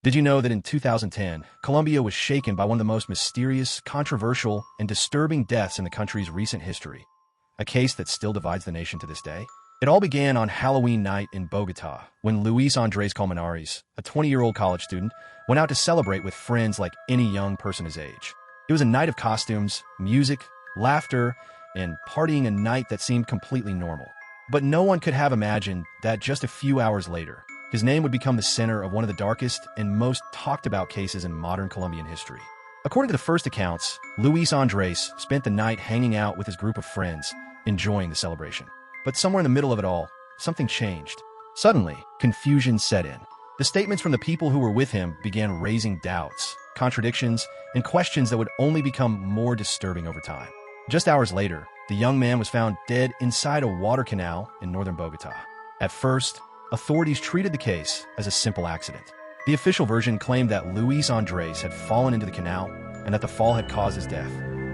Did you know that in 2010, Colombia was shaken by one of the most mysterious, controversial, and disturbing deaths in the country's recent history? A case that still divides the nation to this day? It all began on Halloween night in Bogotá, when Luis Andrés Colmenares, a 20-year-old college student, went out to celebrate with friends like any young person his age. It was a night of costumes, music, laughter, and partying, a night that seemed completely normal. But no one could have imagined that just a few hours later, his name would become the center of one of the darkest and most talked about cases in modern Colombian history. According to the first accounts, Luis Andrés spent the night hanging out with his group of friends, enjoying the celebration. But somewhere in the middle of it all, something changed. Suddenly, confusion set in. The statements from the people who were with him began raising doubts, contradictions, and questions that would only become more disturbing over time. Just hours later, the young man was found dead inside a water canal in northern Bogotá. At first, authorities treated the case as a simple accident. The official version claimed that Luis Andrés had fallen into the canal and that the fall had caused his death.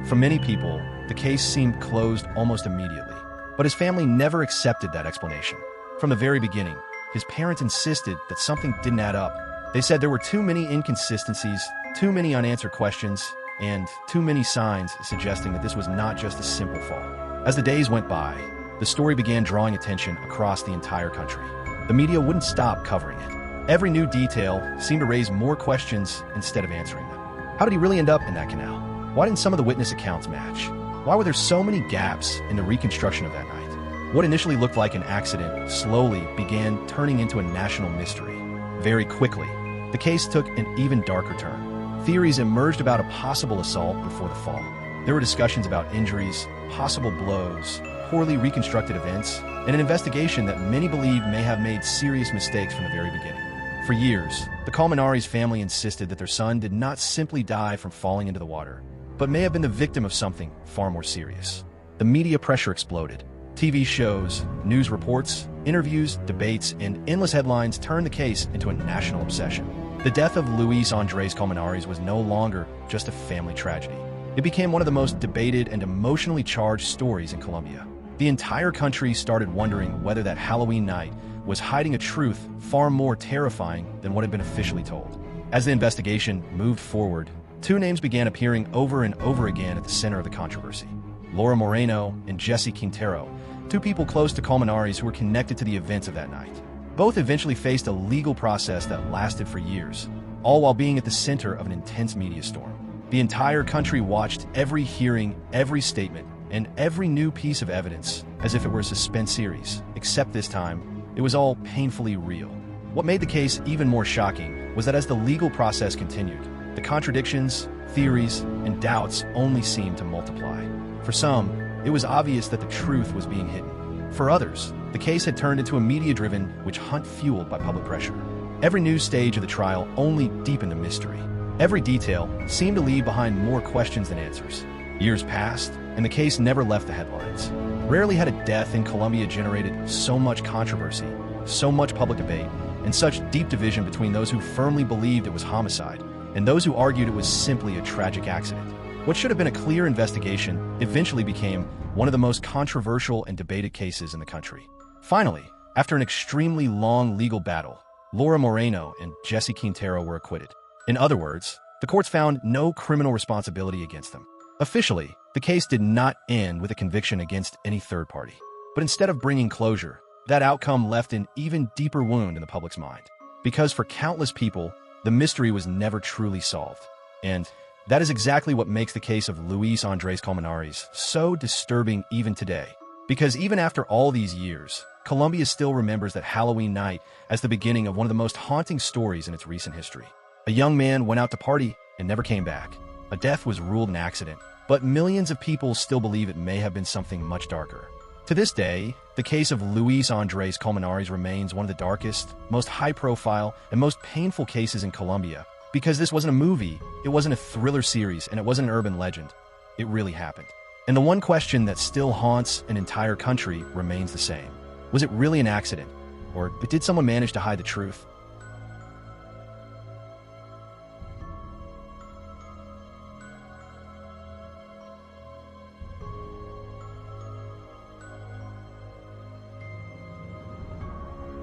For many people, the case seemed closed almost immediately. But his family never accepted that explanation. From the very beginning, his parents insisted that something didn't add up. They said there were too many inconsistencies, too many unanswered questions, and too many signs suggesting that this was not just a simple fall. As the days went by, the story began drawing attention across the entire country. The media wouldn't stop covering it. Every new detail seemed to raise more questions instead of answering them. How did he really end up in that canal? Why didn't some of the witness accounts match? Why were there so many gaps in the reconstruction of that night? What initially looked like an accident slowly began turning into a national mystery. Very quickly, the case took an even darker turn. Theories emerged about a possible assault before the fall. There were discussions about injuries, possible blows, poorly reconstructed events, and an investigation that many believed may have made serious mistakes from the very beginning. For years, the Colmenares family insisted that their son did not simply die from falling into the water, but may have been the victim of something far more serious. The media pressure exploded. TV shows, news reports, interviews, debates, and endless headlines turned the case into a national obsession. The death of Luis Andrés Colmenares was no longer just a family tragedy. It became one of the most debated and emotionally charged stories in Colombia. The entire country started wondering whether that Halloween night was hiding a truth far more terrifying than what had been officially told. As the investigation moved forward, two names began appearing over and over again at the center of the controversy. Moreno and Jessy Quintero, two people close to Colmenares who were connected to the events of that night. Both eventually faced a legal process that lasted for years, all while being at the center of an intense media storm. The entire country watched every hearing, every statement, and every new piece of evidence as if it were a suspense series, except this time, it was all painfully real. What made the case even more shocking was that as the legal process continued, the contradictions, theories, and doubts only seemed to multiply. For some, it was obvious that the truth was being hidden. For others, the case had turned into a media-driven witch hunt fueled by public pressure. Every new stage of the trial only deepened the mystery. Every detail seemed to leave behind more questions than answers. Years passed, and the case never left the headlines. Rarely had a death in Colombia generated so much controversy, so much public debate, and such deep division between those who firmly believed it was homicide and those who argued it was simply a tragic accident. What should have been a clear investigation eventually became one of the most controversial and debated cases in the country. Finally, after an extremely long legal battle, Moreno and Jessy Quintero were acquitted. In other words, the courts found no criminal responsibility against them. Officially, the case did not end with a conviction against any third party. But instead of bringing closure, that outcome left an even deeper wound in the public's mind. Because for countless people, the mystery was never truly solved. And that is exactly what makes the case of Luis Andrés Colmenares so disturbing even today. Because even after all these years, Colombia still remembers that Halloween night as the beginning of one of the most haunting stories in its recent history. A young man went out to party and never came back. A death was ruled an accident, but millions of people still believe it may have been something much darker. To this day, the case of Luis Andrés Colmenares remains one of the darkest, most high-profile, and most painful cases in Colombia. Because this wasn't a movie, it wasn't a thriller series, and it wasn't an urban legend. It really happened. And the one question that still haunts an entire country remains the same. Was it really an accident? Or did someone manage to hide the truth?